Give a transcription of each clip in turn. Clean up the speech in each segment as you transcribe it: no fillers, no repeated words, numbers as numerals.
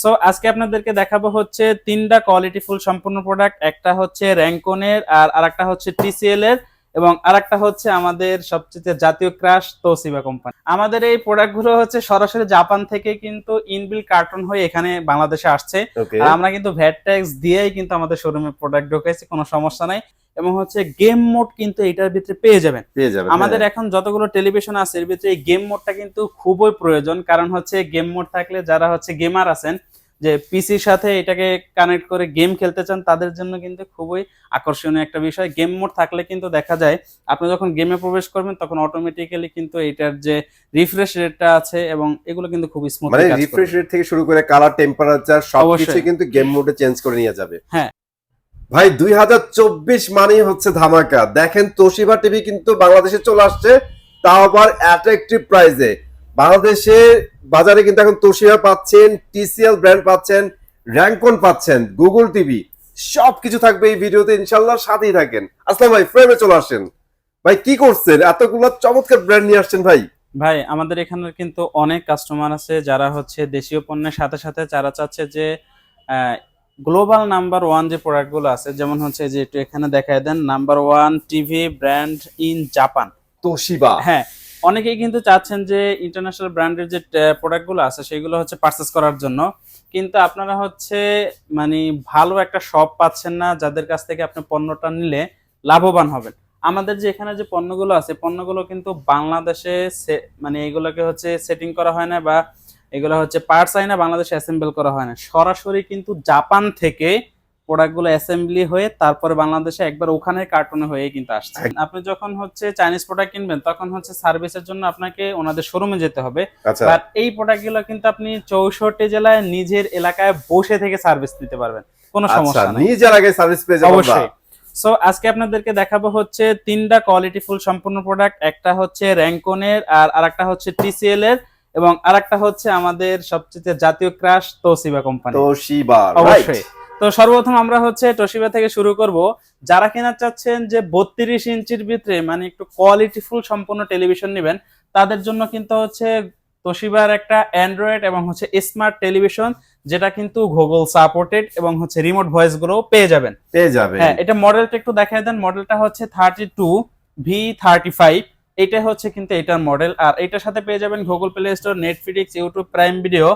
So আজকে আপনাদেরকে দেখাবো হচ্ছে তিনটা কোয়ালিটিফুল সম্পূর্ণ প্রোডাক্ট। একটা হচ্ছে র্যাঙ্কনের, আর আরেকটা হচ্ছে টিসিএল এর, এবং আরেকটা হচ্ছে আমাদের সবচেয়ে জাতীয় ক্রাশ তোশিবা কোম্পানি। আমাদের এই প্রোডাক্টগুলো হচ্ছে সরাসরি জাপান থেকে কিন্তু ইনবিল কার্টন হয়ে এখানে বাংলাদেশে আসছে। আর আমরা কিন্তু ভ্যাট ট্যাক্স দিয়েই কিন্তু আমাদের শোরুমে প্রোডাক্ট ঢোকাইছি, কোনো সমস্যা নাই। এবং হচ্ছে গেম মোড কিন্তু এটার ভিতরে পেয়ে যাবেন। আমাদের এখন যতগুলো টেলিভিশন আছে এর ভিতরে এই গেম মোডটা কিন্তু খুবই প্রয়োজন, কারণ হচ্ছে গেম মোড থাকলে যারা হচ্ছে গেমার আছেন, যে পিসির সাথে এটাকে কানেক্ট করে গেম খেলতে চান, তাদের জন্য কিন্তু খুবই আকর্ষণীয় একটা বিষয়। গেম মোড থাকলে কিন্তু দেখা যায় আপনি যখন গেমে প্রবেশ করবেন তখন অটোমেটিক্যালি কিন্তু এটার যে রিফ্রেশ রেটটা আছে এবং এগুলো কিন্তু খুব স্মুথলি কাজ করবে। মানে রিফ্রেশ রেট থেকে শুরু করে কালার, টেম্পারেচার সবকিছু কিন্তু গেম মোডে চেঞ্জ করে নিয়ে যাবে। হ্যাঁ ভাই 2024 মানেই হচ্ছে ধামাকা। দেখেন তোশিবা টিভি কিন্তু বাংলাদেশে চলে আসছে, তাও আবার অ্যাট্রাকটিভ প্রাইসে। বাংলাদেশে বাজারে কিন্তু এখন তোশিবা পাচ্ছেন, টিসিএল ব্র্যান্ড পাচ্ছেন, র্যাঙ্কন পাচ্ছেন, গুগল টিভি, সবকিছু থাকবে এই ভিডিওতে, ইনশাল্লাহ সাথেই থাকেন। আসলাম ভাই, ফ্রেমে চলে আসেন। ভাই কি করছেন, এতগুলো চমৎকার ব্র্যান্ড নিয়ে আসছেন ভাই? ভাই আমাদের এখানে কিন্তু অনেক কাস্টমার আছে যারা হচ্ছে দেশীয় পণ্যের সাথে সাথে যারা চাচ্ছে যে গ্লোবাল নাম্বার ওয়ান যে প্রোডাক্টগুলো আছে, যেমন হচ্ছে যে একটু এখানে দেখায় দেন, number one TV brand in Japan Toshiba. হ্যাঁ, অনেকেই কিন্তু চাচ্ছেন যে ইন্টারন্যাশনাল ব্র্যান্ডের যে প্রোডাক্টগুলো আছে সেগুলো হচ্ছে পারচেস করার জন্য, কিন্তু আপনারা হচ্ছে মানে ভালো একটা শপ পাচ্ছেন না যাদের কাছ থেকে আপনি পণ্যটা নিলে লাভবান হবেন। আমাদের যে এখানে যে পণ্যগুলো আছে পণ্যগুলো কিন্তু বাংলাদেশে মানে এগুলোকে হচ্ছে সেটিং করা হয় না, বা এগুলো হচ্ছে পার্টস হয় না, বাংলাদেশে অ্যাসেম্বল করা হয় না, সরাসরি কিন্তু জাপান থেকে প্রোডাক্টগুলো অ্যাসেম্বলি হয়ে তারপরে বাংলাদেশে একবার ওখানে কার্টুনে হয়ে কিন্তু আসছে। আপনি যখন হচ্ছে চাইনিজ প্রোডাক্ট কিনবেন তখন হচ্ছে সার্ভিসের জন্য আপনাকে ওনাদের শোরুমে যেতে হবে, বাট এই প্রোডাক্টগুলো কিন্তু আপনি 64 জেলায় নিজের এলাকায় বসে থেকে সার্ভিস নিতে পারবেন, কোনো সমস্যা নেই, নিজের আগে সার্ভিস পেয়ে যাবেন অবশ্যই। সো আজকে আপনাদেরকে দেখাবো হচ্ছে তিনটা কোয়ালিটিফুল সম্পূর্ণ প্রোডাক্ট। একটা হচ্ছে র্যাঙ্কনের, আর আরেকটা হচ্ছে টিসিএল এর, এবং আরেকটা হচ্ছে আমাদের সবচেয়ে জাতীয় ক্রাশ তোশিবা কোম্পানি। তোশিবা, অবশ্যই। তো সর্বপ্রথম আমরা হচ্ছে তোশিবা থেকে শুরু করব। যারা কিনা চাচ্ছেন যে 32 ইঞ্চির ভিতরে মানে একটু কোয়ালিটিফুল সম্পূর্ণ টেলিভিশন নেবেন, তাদের জন্য কিন্তু হচ্ছে তোশিবার একটা অ্যান্ড্রয়েড এবং হচ্ছে স্মার্ট টেলিভিশন, যেটা কিন্তু গুগল সাপোর্টেড এবং হচ্ছে রিমোট ভয়েস গুলো পেয়ে যাবেন। হ্যাঁ, এটা মডেলটা একটু দেখায় দেন। মডেলটা হচ্ছে 32V35। এটা হচ্ছে কিন্তু এটার মডেল, আর এটার সাথে পেয়ে যাবেন Google play store, Netflix, YouTube prime video,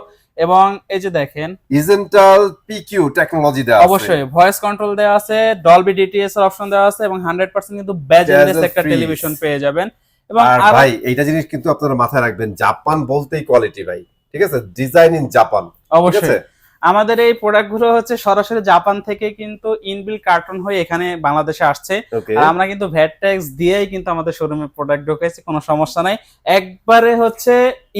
এবং এই যে দেখেন ইজেন্টাল পিকিউ টেকনোলজি দেওয়া আছে, অবশ্যই ভয়েস কন্ট্রোল দেওয়া আছে, ডলবি ডিটিএস এর অপশন দেওয়া আছে, এবং 100% কিন্তু বেজেলেস একটা টেলিভিশন পেয়ে যাবেন। এবং আর ভাই এইটা জিনিস কিন্তু আপনারা মাথায় রাখবেন, জাপান বলতেই কোয়ালিটি ভাই, ঠিক আছে? Design in Japan. অবশ্যই আমাদের এই প্রোডাক্টগুলো হচ্ছে সরাসরি জাপান থেকে কিন্তু ইনবিল কার্টন হয়ে এখানে বাংলাদেশে আসছে, আর আমরা কিন্তু ভ্যাট ট্যাক্স দিয়েই কিন্তু আমাদের শোরুমে প্রোডাক্ট ঢোকাইছি, কোনো সমস্যা নাই। একবারে হচ্ছে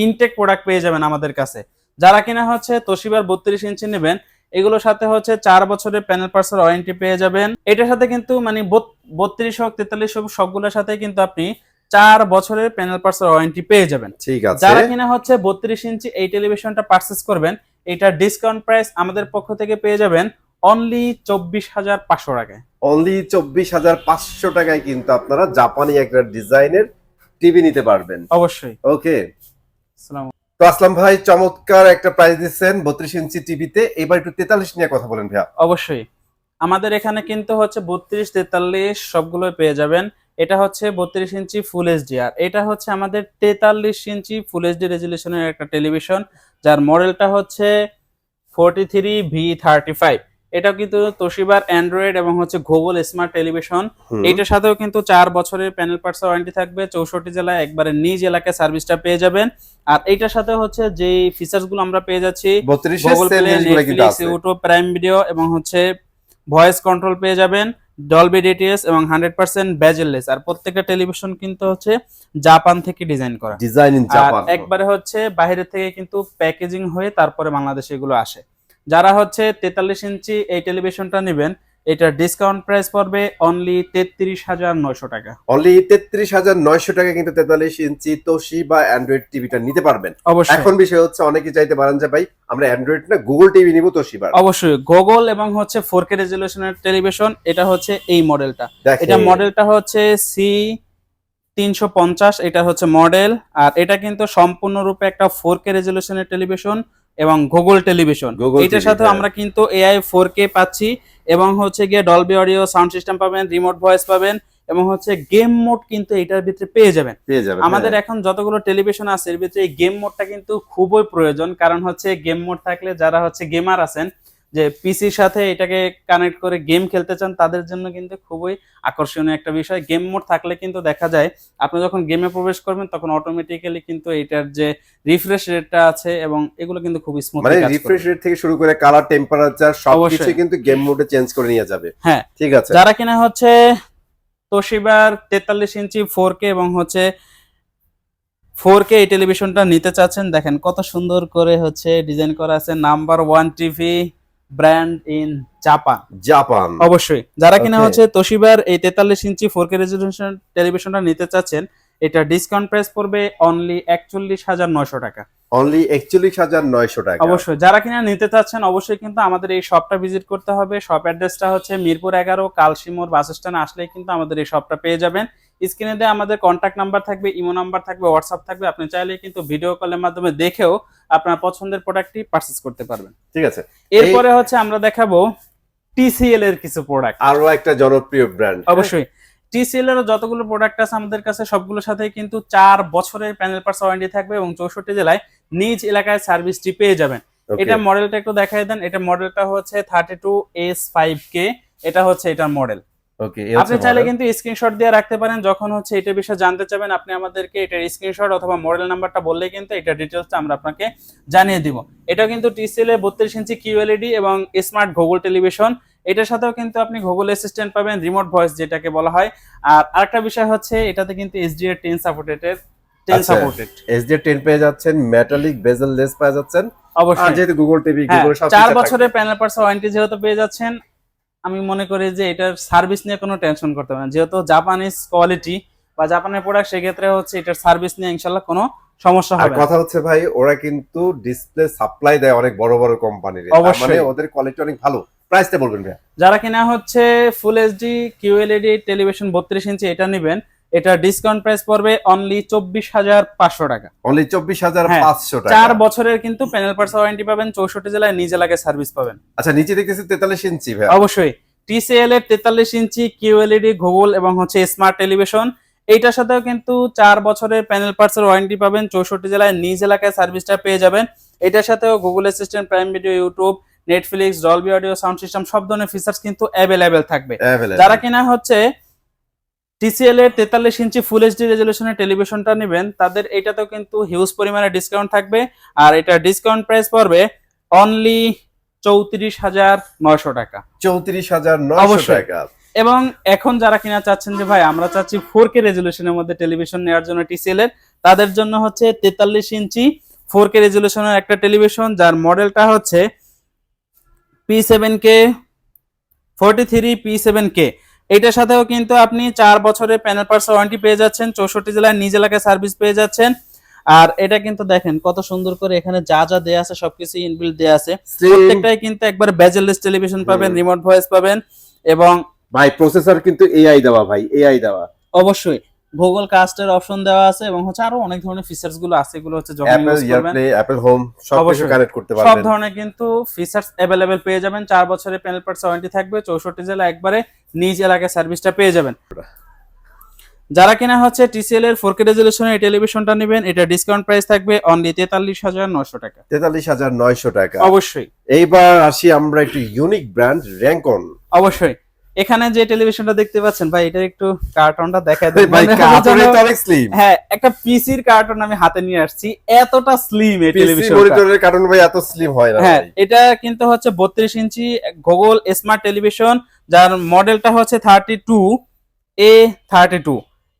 ইনটেক প্রোডাক্ট পেয়ে যাবেন আমাদের কাছে। যারা কিনা হচ্ছে তোশিবার 32 ইঞ্চি নেবেন, এগুলোর সাথে হচ্ছে 4 বছরের প্যানেল পার্টস ওয়ারেন্টি পেয়ে যাবেন। এটার সাথে কিন্তু মানে 32 হোক 43 হোক সবগুলোর সাথে কিন্তু আপনি 4 বছরের প্যানেল পার্টস ওয়ারেন্টি পেয়ে যাবেন। ঠিক আছে, যারা কিনা হচ্ছে 32 ইঞ্চি এই টেলিভিশনটা পারচেজ করবেন, এটার ডিসকাউন্ট প্রাইস আমাদের পক্ষ থেকে পেয়ে যাবেন অনলি 24,500 টাকায়। অনলি 24,500 টাকায় কিন্তু আপনারা জাপানি একটা ডিজাইনের টিভি নিতে পারবেন। অবশ্যই। ওকে, তো আসলাম ভাই চমৎকার একটা প্রাইস দিচ্ছেন 32 ইঞ্চি টিভিতে। এবার একটু 43 নিয়ে কথা বলেন ভাইয়া। অবশ্যই আমাদের এখানে কিন্তু হচ্ছে 32, 43 সবগুলো পেয়ে যাবেন। এটা হচ্ছে 32 ইঞ্চি ফুল এইচডি, আর এটা হচ্ছে আমাদের 43 ইঞ্চি ফুল এইচডি রেজুলেশনের একটা টেলিভিশন, যার মডেলটা হচ্ছে 43V35। এটা কিন্তু তোশিবার অ্যান্ড্রয়েড এবং হচ্ছে গুগল স্মার্ট টেলিভিশন। এইটার সাথেও কিন্তু 4 বছরের প্যানেল পার্টস ওয়ারেন্টি থাকবে, 64 জেলায় একবারে নিজ এলাকায় সার্ভিসটা পেয়ে যাবেন। আর এইটার সাথে হচ্ছে যে ফিচার্স গুলো আমরা পেয়ে যাচ্ছি, Google play, Netflix, YouTube prime video, এবং হচ্ছে ভয়েস কন্ট্রোল পেয়ে যাবেন, ডলবি ডিটিএস, এবং 100% বেজেললেস। আর প্রত্যেকটা টেলিভিশন কিন্তু হচ্ছে জাপান থেকে ডিজাইন করা, ডিজাইন ইন জাপান, একবারে হচ্ছে বাইরে থেকে কিন্তু প্যাকেজিং হয়ে তারপরে বাংলাদেশে এগুলো আসে। যারা হচ্ছে 43 ইঞ্চি এই টেলিভিশনটা নেবেন, এটার ডিসকাউন্ট প্রাইস পড়বে অনলি 33,900 টাকা। অনলি 33,900 টাকা কিন্তু 43 ইঞ্চি তোশিবা অ্যান্ড্রয়েড টিভিটা নিতে পারবেন। এখন বিষয় হচ্ছে অনেকে চাইতে পারেন যে ভাই আমরা অ্যান্ড্রয়েড না গুগল টিভি নিব তোশিবা। অবশ্যই গুগল এবং হচ্ছে 4K রেজোলিউশনের টেলিভিশন। এটা হচ্ছে এই মডেলটা, এটা মডেলটা হচ্ছে C350, এটা হচ্ছে মডেল। আর এটা কিন্তু সম্পূর্ণরূপে একটা 4K রেজোলিউশনের টেলিভিশন, এবং গুগল টেলিভিশন। Google এটার TV, সাথে হ্যাঁ। আমরা কিন্তু এআই 4K পাচ্ছি এবং হচ্ছে গিয়ে ডলবি অডিও সাউন্ড সিস্টেম পাবেন, রিমোট ভয়েস পাবেন এবং হচ্ছে গেম মোড কিন্তু এটার ভিতরে পেয়ে যাবেন। পেয়ে যাবেন, আমাদের হ্যাঁ। এখন যতগুলো টেলিভিশন আছে এর ভিতরে এই গেম মোডটা কিন্তু খুবই প্রয়োজন, কারণ হচ্ছে গেম মোড থাকলে যারা হচ্ছে গেমার আছেন, যে পিসির সাথে এটাকে কানেক্ট করে গেম খেলতে চান, তাদের জন্য কিন্তু খুবই আকর্ষণীয় একটা বিষয়। গেম মোড থাকলে কিন্তু দেখা যায় আপনি যখন গেমে প্রবেশ করবেন তখন অটোমেটিক্যালি কিন্তু এটার যে রিফ্রেশ রেটটা আছে এবং এগুলো কিন্তু খুব স্মুথলি মানে কাজ করবে। রিফ্রেশ রেট থেকে শুরু করে কালার, টেম্পারেচার সবকিছু অবশ্যই। কিন্তু গেম মোডে চেঞ্জ করে নিয়ে যাবে। হ্যাঁ, ঠিক আছে। যারা কিনা হচ্ছে তোশিবার 43 ইঞ্চি 4K এবং হচ্ছে 4K এই টেলিভিশনটা নিতে চাচ্ছেন, দেখেন কত সুন্দর করে হচ্ছে ডিজাইন করা আছে, number 1 TV brand in Japan. Japan. অবশ্যই যারা কিনা Okay. হচ্ছে তোশিবার এই 43 ইঞ্চি 4K রেজলিউশন টেলিভিশনটা নিতে চাচ্ছেন, এটা ডিসকাউন্ট প্রাইস পড়বে অনলি 41,900 টাকা। অনলি 41,900 টাকা। অবশ্যই যারা কিনা নিতে চাচ্ছেন অবশ্যই কিন্তু আমাদের এই শপটা ভিজিট করতে হবে। শপ অ্যাড্রেসটা হচ্ছে মিরপুর 11 কালশিমোর বাস স্ট্যান্ডে আসলেই কিন্তু আমাদের এই শপটা পেয়ে যাবেন। স্ক্রিনে দিয়ে আমাদের কন্ট্যাক্ট নাম্বার থাকবে, ইমো নাম্বার থাকবে, হোয়াটসঅ্যাপ থাকবে, আপনি চাইলে কিন্তু ভিডিও কলের মাধ্যমে দেখেও আপনার পছন্দের প্রোডাক্টটি পারচেজ করতে পারবেন। ঠিক আছে। এরপরে হচ্ছে আমরা দেখাবো TCL এর কিছু প্রোডাক্ট। আরো একটা জনপ্রিয় ব্র্যান্ড। অবশ্যই TCL এর যতগুলো প্রোডাক্ট আছে আমাদের কাছে সবগুলোর সাথে কিন্তু 4 বছরের প্যানেল পার্টস ওয়ারেন্টি থাকবে এবং 64 জেলায় নিজ এলাকায় সার্ভিসটি পেয়ে যাবেন। এটা মডেলটা একটু দেখাই দেন। এটা মডেলটা হচ্ছে 32S5K, এটা হচ্ছে এটার মডেল। ওকে, আপনি চাইলে কিন্তু স্ক্রিনশট দিয়ে রাখতে পারেন, যখন হচ্ছে এটা বিষয়ে জানতে চাবেন আপনি আমাদেরকে এটার স্ক্রিনশট অথবা মডেল নাম্বারটা বললে কিন্তু এটা ডিটেইলসটা আমরা আপনাকে জানিয়ে দিব। এটা কিন্তু TCL এর 32 ইঞ্চি QLED এবং স্মার্ট গুগল টেলিভিশন। এটার সাথেও কিন্তু আপনি গুগল অ্যাসিস্ট্যান্ট পাবেন, রিমোট ভয়েস যেটাকে বলা হয়। আর আরেকটা বিষয় হচ্ছে এটাতে কিন্তু HDR10 সাপোর্টেড। SDR10 পেয়ে যাচ্ছেন, মেটালিক বেজেল লেস পেয়ে যাচ্ছেন। আর অবশ্যই যেহেতু গুগল টিভি, হ্যাঁ, গুগল সব 4 বছরের প্যানেল পার্টস ওয়ারেন্টি যেহেতু পেয়ে যাচ্ছেন, আমি মনে করি যে এটার সার্ভিস নিয়ে কোনো টেনশন করতে হবে না। যেহেতু জাপানিজ কোয়ালিটি বা জাপানের প্রোডাক্ট, সেক্ষেত্রে হচ্ছে এটার সার্ভিস নিয়ে ইনশাল্লাহ কোনো সমস্যা আর হবে না। কথা হচ্ছে ভাই, ওরা কিন্তু ডিসপ্লে সাপ্লাই দেয় অনেক বড় বড় কোম্পানির, অবশ্যই। মানে ওদের কোয়ালিটি অনেক ভালো। প্রাইসটা বলবেন ভাই। যারা কিনা হচ্ছে ফুল এইচডি QLED টেলিভিশন 32 ইঞ্চি এটা নেবেন, এটা ডিসকাউন্ট প্রাইস পড়বে অনলি 24,500 টাকা। অনলি 24,500 টাকা। 4 বছরের কিন্তু প্যানেল পার্টস ওয়ারেন্টি পাবেন, 64 জেলায় নিজ এলাকায় সার্ভিস পাবেন। আচ্ছা, নিচে দেখতেছি 43 ইঞ্চি ভাই। অবশ্যই TCL এর 43 ইঞ্চি QLED গুগল এবং হচ্ছে স্মার্ট টেলিভিশন, এইটার সাথেও কিন্তু 4 বছরের প্যানেল পার্টস এর ওয়ারেন্টি পাবেন, 64 জেলায় নিজ এলাকায় সার্ভিসটা পেয়ে যাবেন। এটার সাথেও Google assistant, prime video, YouTube, Netflix, Dolby audio sound system সব ধরনের ফিচার্স কিন্তু অ্যাভেলেবেল থাকবে। যারা কিনা হচ্ছে TCL এর 43 ইঞ্চি ফুল এইচডি রেজলিউশনের টেলিভিশনটা নেবেন, তাদের এটাতেও কিন্তু হিউজ পরিমাণে ডিসকাউন্ট থাকবে। আর এটা ডিসকাউন্ট প্রাইস পড়বে অনলি 34,900 টাকা। 34,900 অবশ্যই। টাকা। এবং এখন যারা কিনা চাচ্ছেন যে ভাই আমরা চাচ্ছি 4K রেজলিউশনের মধ্যে টেলিভিশন নেওয়ার জন্য TCL এর, তাদের জন্য হচ্ছে 43 ইঞ্চি 4K রেজলিউশনের একটা টেলিভিশন, যার মডেলটা হচ্ছে P7K 43 P7K। এটার সাথেও কিন্তু আপনি 4 বছরের প্যানেল পার্টস ওয়ারেন্টি পেয়ে যাচ্ছেন, 64 জেলায় নিজ এলাকায় সার্ভিস পেয়ে যাচ্ছেন। আর এটা কিন্তু দেখেন কত সুন্দর করে এখানে যা যা দেয়া আছে সবকিছু ইনবিল্ট দেয়া আছে। প্রত্যেকটাই কিন্তু একবার বেজেললেস টেলিভিশন পাবেন, রিমোট ভয়েস পাবেন এবং ভাই প্রসেসর কিন্তু এআই দেওয়া, ভাই এআই দেওয়া। অবশ্যই গুগল কাস্টের অপশন দেওয়া আছে এবং হচ্ছে আরো অনেক ধরনের ফিচার্স গুলো আছে, এগুলো হচ্ছে যখন অ্যাপল ইউজ করবেন এয়ারপ্লে, অ্যাপল হোম সব কিছু অবশ্যই কানেক্ট করতে সব পারবেন। ধরনের কিন্তু ফিচার্স अवेलेबल পেয়ে যাবেন। 4 বছরের প্যানেল পার্টস ওয়ারেন্টি থাকবে, 64 জেলা একবারে নিজ এলাকায় সার্ভিসটা পেয়ে যাবেন। যারা কিনা হচ্ছে TCL এর 4K রেজলিউশনের এই টেলিভিশনটা নেবেন, এটা ডিসকাউন্ট প্রাইস থাকবে অনলি 43,900 টাকা। 43,900 টাকা। অবশ্যই। এইবার আসি আমরা একটু ইউনিক ব্র্যান্ড র্যাঙ্কন। অবশ্যই এখানে যে টেলিভিশনটা দেখতে পাচ্ছেন ভাই, এটা একটু কার্টনটা দেখায় দেন। ভাই মানে কার্টুনটা তো অনেক স্লিম। হ্যাঁ, একটা পিসির কার্টন আমি হাতে নিয়ে আসছি, এতটা স্লিম এই পিসি টেলিভিশনটা। মনিটরের কার্টুন ভাই এত স্লিম হয় না হ্যাঁ, ভাই। এটা কিন্তু হচ্ছে 32 ইঞ্চি গুগল স্মার্ট টেলিভিশন, যার মডেলটা হচ্ছে 32A32।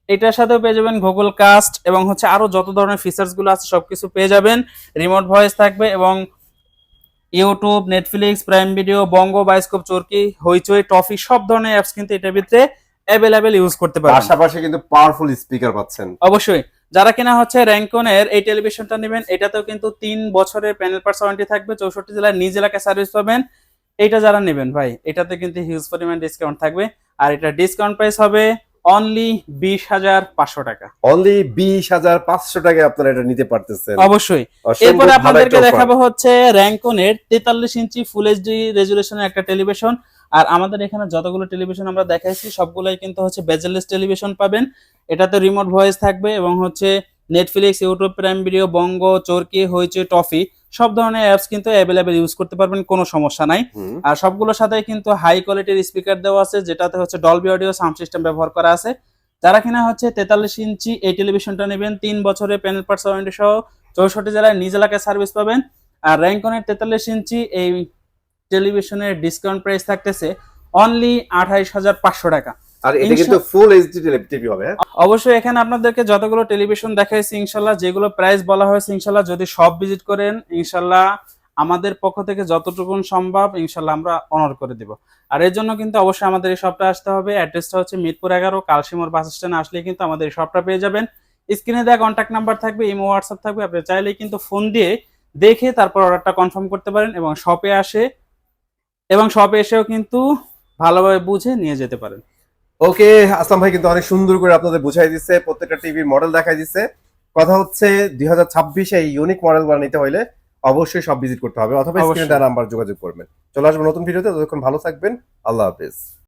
এটার সাথেও পেয়ে যাবেন গুগল কাস্ট এবং হচ্ছে আরো যত ধরনের ফিচার্স গুলো আছে সবকিছু পেয়ে যাবেন। রিমোট ভয়েস থাকবে এবং ইউটিউব, নেটফ্লিক্স, প্রাইম ভিডিও, বঙ্গ, বায়োস্কোপ, চরকি, হইচই, টফি সব ধরনের অ্যাপস কিন্তু এটার ভিতরে অ্যাভেলেবেল ইউজ করতে পারবেন। পাশাপাশি কিন্তু পাওয়ারফুল স্পিকার পাচ্ছেন। অবশ্যই যারা কিনা হচ্ছে র্যাঙ্কনের এই টেলিভিশনটা নেবেন, এটাতেও কিন্তু 3 বছরের প্যানেল পার্টস ওয়ারেন্টি থাকবে, 64 জেলায় নিজ এলাকায় সার্ভিস পাবেন। এটা যারা নেবেন ভাই, এটাতে কিন্তু হিউজ পরিমাণ ডিসকাউন্ট থাকবে আর এটা ডিসকাউন্ট প্রাইস হবে অনলি 20,500 টাকা। অনলি 20,500 টাকায় আপনারা এটা নিতে পারতেছেন। অবশ্যই। অসম্ভব এরপরে ভালো আপনাদেরকে একটা offer। দেখাবো হচ্ছে র্যাঙ্কনের 43 ইঞ্চি ফুল এইচডি রেজুলেশনের একটা টেলিভিশন। আর আমাদের এখানে যতগুলো টেলিভিশন আমরা দেখাইছি সবগুলাই কিন্তু হচ্ছে বেজেলেস টেলিভিশন পাবেন। এটাতে রিমোট ভয়েস থাকবে এবং হচ্ছে নেটফ্লিক্স, ইউটিউব প্রাইম ভিডিও, বঙ্গ, চরকি, হইচই, টফি সব ধরনের অ্যাপস কিন্তু অ্যাভেলেবেল ইউজ করতে পারবেন, কোনো সমস্যা নাই। হুম। আর সবগুলোর সাথে কিন্তু হাই কোয়ালিটির স্পিকার দেওয়া আছে, যেটাতে হচ্ছে ডলবি অডিও সাউন্ড সিস্টেম ব্যবহার করা আছে। যারা কিনা হচ্ছে 43 ইঞ্চি এই টেলিভিশনটা নেবেন 3 বছরের প্যানেল পার্টস ওয়ারেন্টি সহ 64 জেলায় নিজ এলাকায় সার্ভিস পাবেন। আর র্যাঙ্কনের 43 ইঞ্চি এই টেলিভিশনের ডিসকাউন্ট প্রাইস থাকতেছে অনলি 28,500 টাকা। আর এটা কিন্তু ফুল এইচডি টিভি হবে, হ্যাঁ? অবশ্যই এখানে আপনাদেরকে যতগুলো টেলিভিশন দেখাইছি ইনশাল্লাহ, যেগুলো প্রাইস বলা হয়েছে ইনশাল্লাহ যদি সব ভিজিট করেন ইনশাল্লাহ আমাদের পক্ষ থেকে যতটুকু সম্ভব ইনশাল্লাহ আমরা অনার করে দিব। আর এর জন্য কিন্তু অবশ্যই আমাদের এই শপটা আসতে হবে। অ্যাড্রেসটা হচ্ছে মিরপুর 11 কালশিমোর বাস স্ট্যান্ড আসলে কিন্তু আমাদের এই শপটা পেয়ে যাবেন। স্ক্রিনে দেওয়া কন্ট্যাক্ট নাম্বার থাকবে, ইমো, হোয়াটসঅ্যাপ থাকবে, আপনি চাইলেই কিন্তু ফোন দিয়ে দেখে তারপর অর্ডারটা কনফার্ম করতে পারেন এবং শপে এসেও কিন্তু ভালোভাবে বুঝে নিয়ে যেতে পারেন। ওকে, আসলাম ভাই কিন্তু অনেক সুন্দর করে আপনাদের বুঝাই দিচ্ছে, প্রত্যেকটা টিভির মডেল দেখাই দিচ্ছে। কথা হচ্ছে 2026 এই ইউনিক মডেল নিতে হইলে অবশ্যই সব ভিজিট করতে হবে, অথবা স্ক্রিনে অবশ্যই। দেওয়া নাম্বার যোগাযোগ করবেন। চলে আসবো নতুন ভিডিওতে, ততক্ষণ ভালো থাকবেন। আল্লাহ হাফেজ।